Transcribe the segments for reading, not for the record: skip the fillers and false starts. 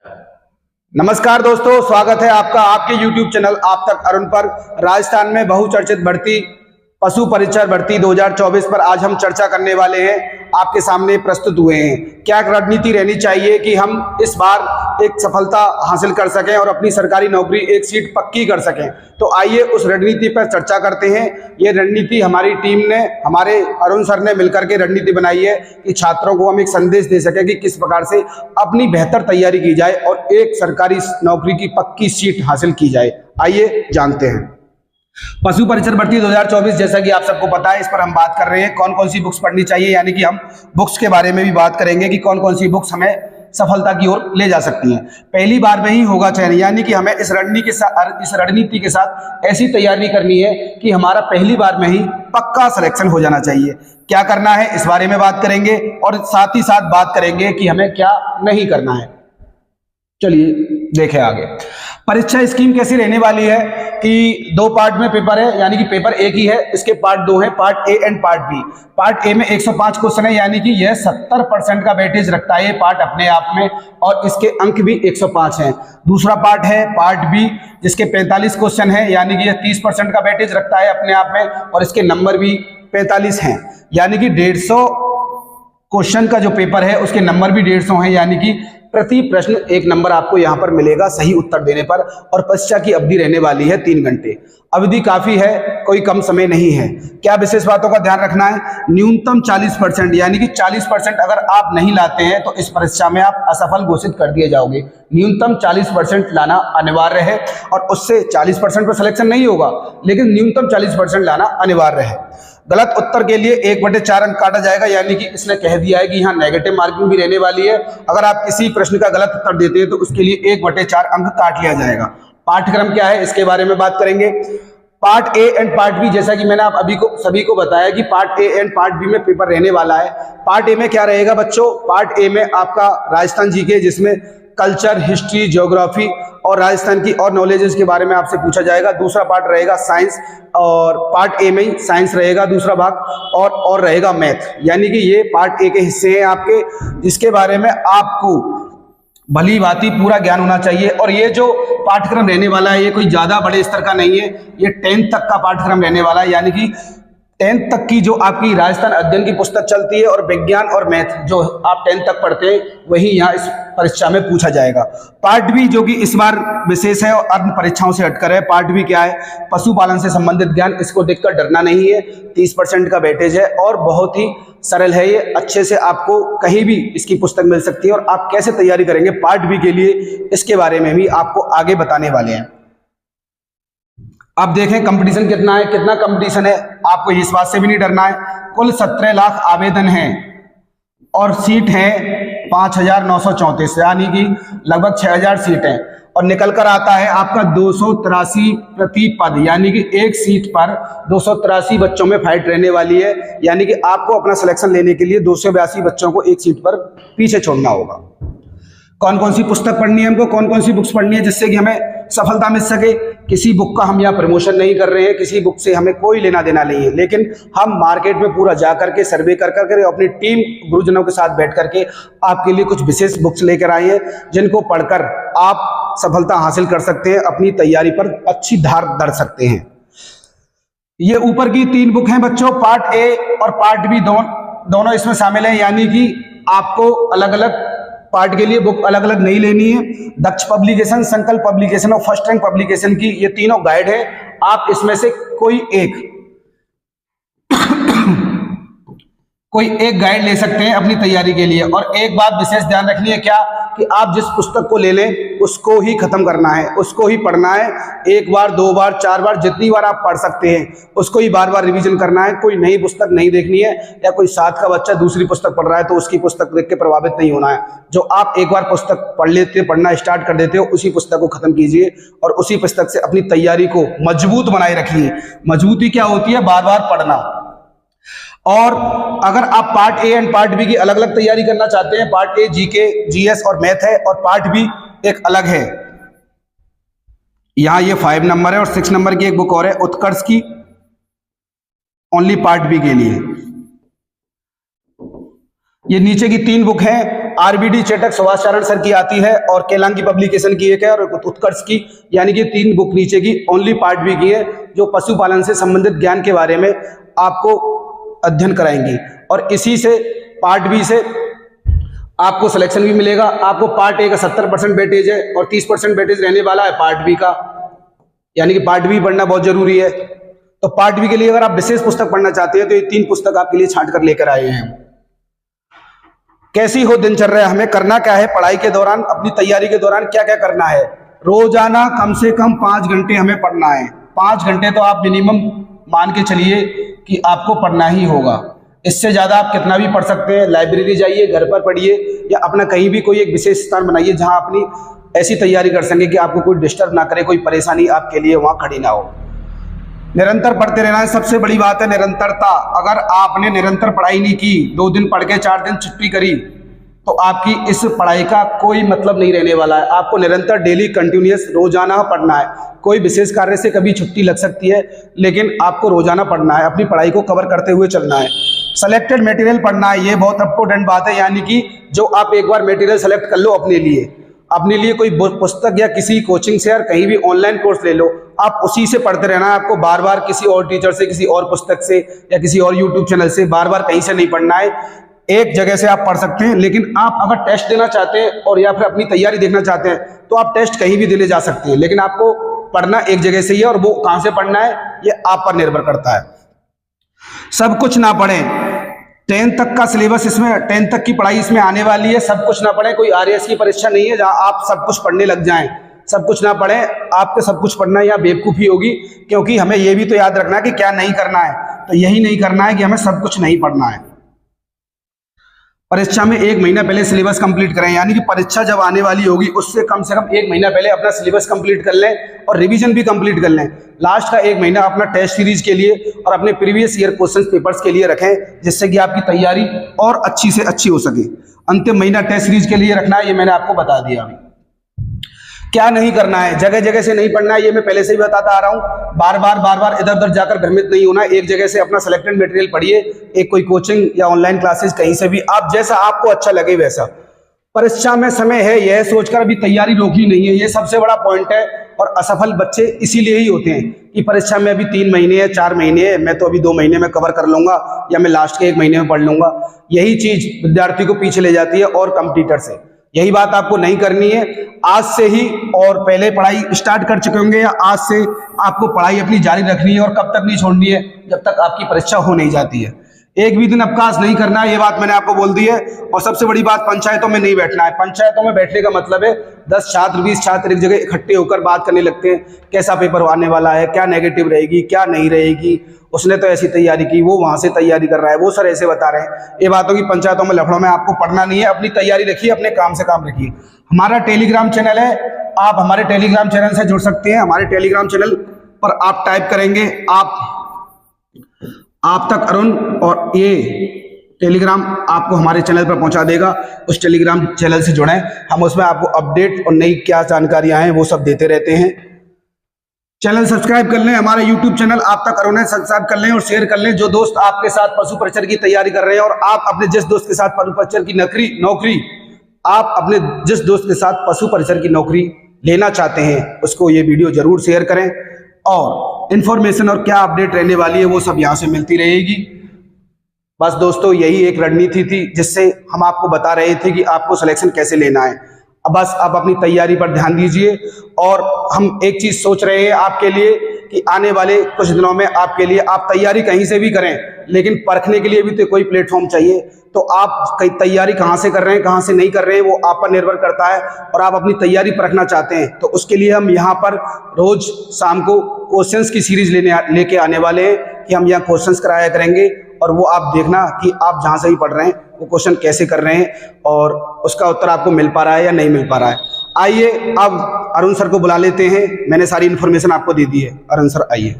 नमस्कार दोस्तों, स्वागत है आपका आपके YouTube चैनल आप तक अरुण पर। राजस्थान में बहुचर्चित भर्ती पशु परिचर भर्ती 2024 पर आज हम चर्चा करने वाले हैं। आपके सामने प्रस्तुत हुए हैं क्या रणनीति रहनी चाहिए कि हम इस बार एक सफलता हासिल कर सकें और अपनी सरकारी नौकरी एक सीट पक्की कर सकें। तो आइए उस रणनीति पर चर्चा करते हैं। ये रणनीति हमारी टीम ने, हमारे अरुण सर ने मिलकर के रणनीति बनाई है कि छात्रों को हम एक संदेश दे सकें कि किस प्रकार से अपनी बेहतर तैयारी की जाए और एक सरकारी नौकरी की पक्की सीट हासिल की जाए। आइए जानते हैं। पशु परिचर भर्ती 2024 जैसा कि आप सबको पता है, इस पर हम बात कर रहे हैं कौन कौन सी बुक्स पढ़नी चाहिए, यानी कि हम बुक्स के बारे में भी बात करेंगे कि कौन कौन सी बुक्स हमें सफलता की ओर ले जा सकती हैं। पहली बार में ही होगा चयन, यानी कि हमें इस रणनीति के साथ ऐसी तैयारी करनी है कि हमारा पहली बार में ही पक्का सिलेक्शन हो जाना चाहिए। क्या करना है इस बारे में बात करेंगे और साथ ही साथ बात करेंगे कि हमें क्या नहीं करना है। चलिए देखें आगे। परीक्षा स्कीम कैसी रहने वाली है कि 2 पार्ट में पेपर है, यानी कि पेपर एक ही है, इसके पार्ट 2 हैं, part A and part B. Part A में 105 क्वेश्चन है, यानी कि यह 70% का वेटेज रखता है ये पार्ट अपने आप में, और इसके अंक भी 105 हैं। दूसरा पार्ट है पार्ट बी, जिसके 45 क्वेश्चन है, यानी कि यह 30% का वेटेज रखता है अपने आप में, और इसके नंबर भी 45 हैं, यानी कि 150 क्वेश्चन का जो पेपर है उसके नंबर भी 150 है, यानी कि प्रति प्रश्न 1 नंबर आपको यहां पर मिलेगा सही उत्तर देने पर। और परीक्षा की अवधि रहने वाली है 3 घंटे। अवधि काफी है, कोई कम समय नहीं है। क्या विशेष बातों का ध्यान रखना है? न्यूनतम 40%, यानी कि 40% अगर आप नहीं लाते हैं तो इस परीक्षा में आप असफल घोषित कर दिए जाओगे। न्यूनतम 40% लाना अनिवार्य है, और उससे 40% पर सिलेक्शन नहीं होगा, लेकिन न्यूनतम 40% लाना अनिवार्य है। गलत उत्तर के लिए 1/4 अंक काटा जाएगा, यानी कि इसने कह दिया है कि यहाँ नेगेटिव मार्किंग भी रहने वाली है। अगर आप किसी प्रश्न का गलत उत्तर देते हैं तो उसके लिए 1/4 अंक काट लिया जाएगा। पाठ्यक्रम क्या है इसके बारे में बात करेंगे। Part A and part B, जैसा कि मैंने आप सभी को बताया कि part A and part B में पेपर रहने वाला है। पार्ट ए में क्या रहेगा बच्चों? पार्ट ए में आपका राजस्थान जीके, जिसमें कल्चर, हिस्ट्री, ज्योग्राफी और राजस्थान की और नॉलेजेस के बारे में आपसे पूछा जाएगा। दूसरा पार्ट रहेगा साइंस, और पार्ट ए में ही साइंस रहेगा दूसरा भाग, और रहेगा मैथ, यानी कि ये पार्ट ए के हिस्से हैं आपके, जिसके बारे में आपको भली भांति पूरा ज्ञान होना चाहिए। और ये जो पाठ्यक्रम रहने वाला है ये कोई ज्यादा बड़े स्तर का नहीं है, ये 10th तक का पाठ्यक्रम रहने वाला है, यानी कि 10th तक की जो आपकी राजस्थान अध्ययन की पुस्तक चलती है और विज्ञान और मैथ जो आप 10th तक पढ़ते हैं वही यहाँ इस परीक्षा में पूछा जाएगा। पार्ट बी जो कि इस बार विशेष है और अन्य परीक्षाओं से हटकर है। पार्ट बी क्या है? पशुपालन से संबंधित ज्ञान। इसको देखकर डरना नहीं है, 30% का वेटेज है और बहुत ही सरल है ये। अच्छे से आपको कहीं भी इसकी पुस्तक मिल सकती है, और आप कैसे तैयारी करेंगे पार्ट बी के लिए इसके बारे में भी आपको आगे बताने वाले हैं। अब देखें कंपटीशन कितना है, कितना कंपटीशन है, आपको इस बात से भी नहीं डरना है। कुल 17 लाख आवेदन हैं और सीट है 5,934, यानी कि लगभग 6,000 सीट हैं, और निकल कर आता है आपका 283 प्रति पद, यानी कि एक सीट पर 283 बच्चों में फाइट रहने वाली है, यानी कि आपको अपना सिलेक्शन लेने के लिए 282 बच्चों को एक सीट पर पीछे छोड़ना होगा। कौन कौन सी पुस्तक पढ़नी है हमको, कौन कौन सी बुक्स पढ़नी है जिससे कि हमें सफलता मिल सके? किसी बुक का हम यहाँ प्रमोशन नहीं कर रहे हैं, किसी बुक से हमें कोई लेना देना नहीं है, लेकिन हम मार्केट में पूरा जा करके सर्वे कर करके अपनी टीम गुरुजनों के साथ बैठ करके आपके लिए कुछ विशेष बुक्स लेकर आए हैं, जिनको पढ़कर आप सफलता हासिल कर सकते हैं, अपनी तैयारी पर अच्छी धार धर सकते हैं। ये ऊपर की 3 बुक हैं बच्चों, पार्ट ए और पार्ट बी दोनों इसमें शामिल है, यानी कि आपको अलग अलग पार्ट के लिए बुक अलग अलग नहीं लेनी है। दक्ष पब्लिकेशन, संकल्प पब्लिकेशन और फर्स्ट रैंक पब्लिकेशन की ये तीनों गाइड है। आप इसमें से कोई एक गाइड ले सकते हैं अपनी तैयारी के लिए। और एक बात विशेष ध्यान रखनी है, क्या कि आप जिस पुस्तक को ले लें उसको ही खत्म करना है, उसको ही पढ़ना है। 1 बार 2 बार 4 बार जितनी बार आप पढ़ सकते हैं उसको ही बार बार रिवीजन करना है। कोई नई पुस्तक नहीं देखनी है, या कोई 7 का बच्चा दूसरी पुस्तक पढ़ रहा है तो उसकी पुस्तक देख के प्रभावित नहीं होना है। जो आप एक बार पुस्तक पढ़ना स्टार्ट कर देते हो उसी पुस्तक को खत्म कीजिए, और उसी पुस्तक से अपनी तैयारी को मजबूत बनाए रखिए। मजबूती क्या होती है? बार बार पढ़ना। और अगर आप part A and part B की अलग अलग तैयारी करना चाहते हैं, पार्ट ए जीके, जीएस और मैथ है, और पार्ट बी एक अलग है। यहां ये 5 नंबर है और 6 नंबर की एक बुक और है उत्कर्ष की, ओनली पार्ट बी के लिए। ये नीचे की 3 बुक हैं आरबीडी चेटक सुभाष चरण सर की आती है और केलांगी पब्लिकेशन की एक है और उत्कर्ष की, यानी कि 3 बुक नीचे की ओनली पार्ट बी की है जो पशुपालन से संबंधित ज्ञान के बारे में आपको अध्ययन कराएंगी। और इसी से पार्ट बी से आपको सिलेक्शन भी मिलेगा। आपको पार्ट ए का 70% वेटेज है और 30% वेटेज रहने वाला है पार्ट बी का, यानी कि पार्ट बी पढ़ना बहुत जरूरी है। तो पार्ट बी के लिए अगर आप विशेष पुस्तक पढ़ना चाहते हैं तो ये 3 पुस्तक आपके लिए छांट कर लेकर आए हैं। कैसी हो दिनचर्या, हमें करना क्या है पढ़ाई के दौरान, अपनी तैयारी के दौरान क्या क्या करना है। रोजाना कम से कम 5 घंटे हमें पढ़ना है। 5 घंटे तो आप मिनिमम मान के चलिए कि आपको पढ़ना ही होगा। इससे ज्यादा आप कितना भी पढ़ सकते हैं, लाइब्रेरी जाइए, घर पर पढ़िए या अपना कहीं भी कोई एक विशेष स्थान बनाइए जहां अपनी ऐसी तैयारी कर सकें कि आपको कोई डिस्टर्ब ना करे, कोई परेशानी आपके लिए वहां खड़ी ना हो। निरंतर पढ़ते रहना है, सबसे बड़ी बात है निरंतरता। अगर आपने निरंतर पढ़ाई नहीं की, 2 दिन पढ़ के 4 दिन छुट्टी करी, तो आपकी इस पढ़ाई का कोई मतलब नहीं रहने वाला है। आपको निरंतर डेली कंटिन्यूअस रोजाना पढ़ना है। कोई विशेष कार्य से कभी छुट्टी लग सकती है, लेकिन आपको रोजाना पढ़ना है, अपनी पढ़ाई को कवर करते हुए चलना है। सेलेक्टेड मटेरियल पढ़ना है, ये बहुत इंपॉर्टेंट बात है, यानी कि जो आप एक बार मटेरियल सेलेक्ट कर लो अपने लिए कोई पुस्तक या किसी कोचिंग से या कहीं भी ऑनलाइन कोर्स ले लो, आप उसी से पढ़ते रहना है। आपको बार बार किसी और टीचर से, किसी और पुस्तक से या किसी और यूट्यूब चैनल से बार बार कहीं से नहीं पढ़ना है। एक जगह से आप पढ़ सकते हैं, लेकिन आप अगर टेस्ट देना चाहते हैं और या फिर अपनी तैयारी देखना चाहते हैं तो आप टेस्ट कहीं भी देने जा सकते हैं, लेकिन आपको पढ़ना एक जगह से ही है और वो कहां से पढ़ना है ये आप पर निर्भर करता है। सब कुछ ना पढ़ें, 10th तक का सिलेबस इसमें, 10th तक की पढ़ाई इसमें आने वाली है। सब कुछ ना पढ़ें, कोई आरएएस की परीक्षा नहीं है जहां आप सब कुछ पढ़ने लग जाएं। सब कुछ ना पढ़ें, आपके सब कुछ पढ़ना या बेवकूफ़ी होगी, क्योंकि हमें यह भी तो याद रखना है कि क्या नहीं करना है। तो यही नहीं करना है कि हमें सब कुछ नहीं पढ़ना है। परीक्षा में 1 महीना पहले सिलेबस कंप्लीट करें, यानी कि परीक्षा जब आने वाली होगी उससे कम से कम 1 महीना पहले अपना सिलेबस कंप्लीट कर लें और रिवीजन भी कंप्लीट कर लें। लास्ट का 1 महीना अपना टेस्ट सीरीज के लिए और अपने प्रीवियस ईयर क्वेश्चन पेपर्स के लिए रखें, जिससे कि आपकी तैयारी और अच्छी से अच्छी हो सके। अंतिम महीना टेस्ट सीरीज के लिए रखना है, ये मैंने आपको बता दिया। अभी क्या नहीं करना है, जगह जगह से नहीं पढ़ना है, ये मैं पहले से ही बताता आ रहा हूँ। बार बार इधर उधर जाकर भ्रमित नहीं होना। एक जगह से अपना सिलेक्टेड मटेरियल पढ़िए, एक कोई कोचिंग या ऑनलाइन क्लासेस कहीं से भी, आप जैसा आपको अच्छा लगे वैसा। परीक्षा में समय है यह सोचकर अभी तैयारी रोकनी नहीं है, ये सबसे बड़ा पॉइंट है। और असफल बच्चे इसीलिए ही होते हैं कि परीक्षा में अभी 3 महीने है, 4 महीने है, मैं तो अभी 2 महीने में कवर कर लूंगा या मैं लास्ट के 1 महीने में पढ़ लूंगा। यही चीज विद्यार्थी को पीछे ले जाती है और कंपटीटर से। यही बात आपको नहीं करनी है। आज से ही और पहले पढ़ाई स्टार्ट कर चुके होंगे या आज से आपको पढ़ाई अपनी जारी रखनी है और कब तक नहीं छोड़नी है, जब तक आपकी परीक्षा हो नहीं जाती है। एक भी दिन अवकाश नहीं करना है, ये बात मैंने आपको बोल दी है। और सबसे बड़ी बात, पंचायतों में नहीं बैठना है। पंचायतों में बैठने का मतलब है 10 छात्र 20 छात्र एक जगह इकट्ठे होकर बात करने लगते हैं, कैसा पेपर आने वाला है, क्या नेगेटिव रहेगी, क्या नहीं रहेगी, उसने तो ऐसी तैयारी की, वो वहां से तैयारी कर रहा है, वो सर ऐसे बता रहे हैं। ये बातों की पंचायतों में लफड़ों में आपको पढ़ना नहीं है। अपनी तैयारी रखिए, अपने काम से काम रखिए। हमारा टेलीग्राम चैनल है, आप हमारे टेलीग्राम चैनल से जुड़ सकते हैं। हमारे टेलीग्राम चैनल पर आप टाइप करेंगे आप तक अरुण, और ये टेलीग्राम आपको हमारे चैनल पर पहुंचा देगा। उस टेलीग्राम चैनल से जुड़ें, हम उसमें आपको अपडेट और नई क्या जानकारियां हैं वो सब देते रहते हैं। चैनल सब्सक्राइब कर लें, हमारा यूट्यूब चैनल आप तक अरुण है, सब्सक्राइब कर लें और शेयर कर लें। जो दोस्त आपके साथ पशु परिचर की तैयारी कर रहे हैं और आप अपने जिस दोस्त के साथ पशु परिचर की नौकरी आप अपने जिस दोस्त के साथ पशु परिचर की नौकरी लेना चाहते हैं, उसको ये वीडियो जरूर शेयर करें। और इन्फॉर्मेशन और क्या अपडेट रहने वाली है वो सब यहाँ से मिलती रहेगी। बस दोस्तों, यही एक रणनीति थी जिससे हम आपको बता रहे थे कि आपको सिलेक्शन कैसे लेना है। अब बस आप अपनी तैयारी पर ध्यान दीजिए। और हम एक चीज सोच रहे हैं आपके लिए कि आने वाले कुछ दिनों में आपके लिए, आप तैयारी कहीं से भी करें, लेकिन परखने के लिए भी तो कोई प्लेटफॉर्म चाहिए। तो आप तैयारी कहाँ से कर रहे हैं, कहाँ से नहीं कर रहे हैं, वो आप पर निर्भर करता है। और आप अपनी तैयारी परखना चाहते हैं तो उसके लिए हम यहाँ पर रोज शाम को क्वेश्चंस की सीरीज लेके आने वाले हैं कि हम यहाँ क्वेश्चंस कराया करेंगे। और वो आप देखना कि आप जहाँ से भी पढ़ रहे हैं वो क्वेश्चन कैसे कर रहे हैं और उसका उत्तर आपको मिल पा रहा है या नहीं मिल पा रहा है। आइए अब अरुण सर को बुला लेते हैं। मैंने सारी इन्फॉर्मेशन आपको दे दी है। अरुण सर आइए।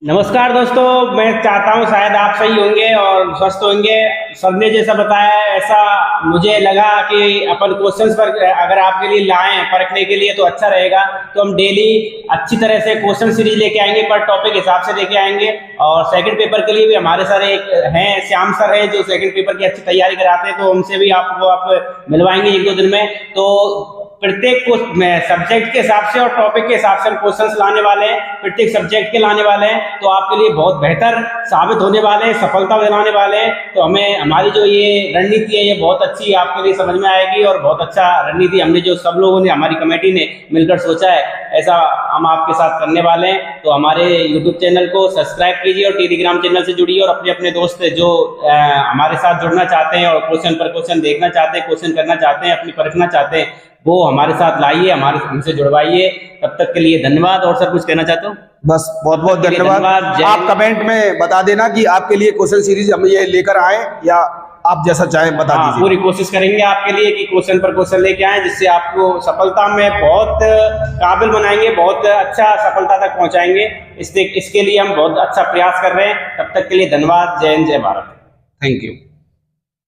नमस्कार दोस्तों, मैं चाहता हूं शायद आप सही होंगे और स्वस्थ होंगे। सर ने जैसा बताया है ऐसा मुझे लगा कि अपन क्वेश्चंस पर अगर आपके लिए लाएं परखने के लिए तो अच्छा रहेगा। तो हम डेली अच्छी तरह से क्वेश्चन सीरीज लेके आएंगे, पर टॉपिक हिसाब से लेके आएंगे। और सेकंड पेपर के लिए भी हमारे सर एक हैं, श्याम सर हैं, जो सेकंड पेपर की अच्छी तैयारी कराते हैं, तो उनसे भी आपको आप मिलवाएंगे 1-2 दिन में। तो प्रत्येक सब्जेक्ट के हिसाब से और टॉपिक के हिसाब से हम क्वेश्चंस लाने वाले हैं, प्रत्येक सब्जेक्ट के लाने वाले हैं, तो आपके लिए बहुत बेहतर साबित होने वाले हैं, सफलता दिलाने वाले हैं। तो हमें हमारी जो ये रणनीति है ये बहुत अच्छी आपके लिए समझ में आएगी और बहुत अच्छा रणनीति हमने जो सब लोगों ने, हमारी कमेटी ने मिलकर सोचा है, ऐसा हम आपके साथ करने वाले हैं। तो हमारे यूट्यूब चैनल को सब्सक्राइब कीजिए और टेलीग्राम चैनल से जुड़िए, और अपने अपने दोस्त जो हमारे साथ जुड़ना चाहते हैं और क्वेश्चन पर क्वेश्चन देखना चाहते हैं, क्वेश्चन करना चाहते हैं, अपनी परखना चाहते हैं, वो हमारे साथ लाइए, हमसे जुड़वाइए। तब तक के लिए धन्यवाद। और सर कुछ कहना चाहते हो? बस बहुत बहुत धन्यवाद। आप कमेंट में बता देना कि आपके लिए क्वेश्चन सीरीज हम ये लेकर आए या आप जैसा चाहें बता दीजिए। पूरी कोशिश करेंगे आपके लिए कि क्वेश्चन पर क्वेश्चन लेके आए, जिससे आपको सफलता में बहुत काबिल बनाएंगे, बहुत अच्छा सफलता तक पहुंचाएंगे। इसके लिए हम बहुत अच्छा प्रयास कर रहे हैं। तब तक के लिए धन्यवाद। जय हिंद, जय भारत। Thank you.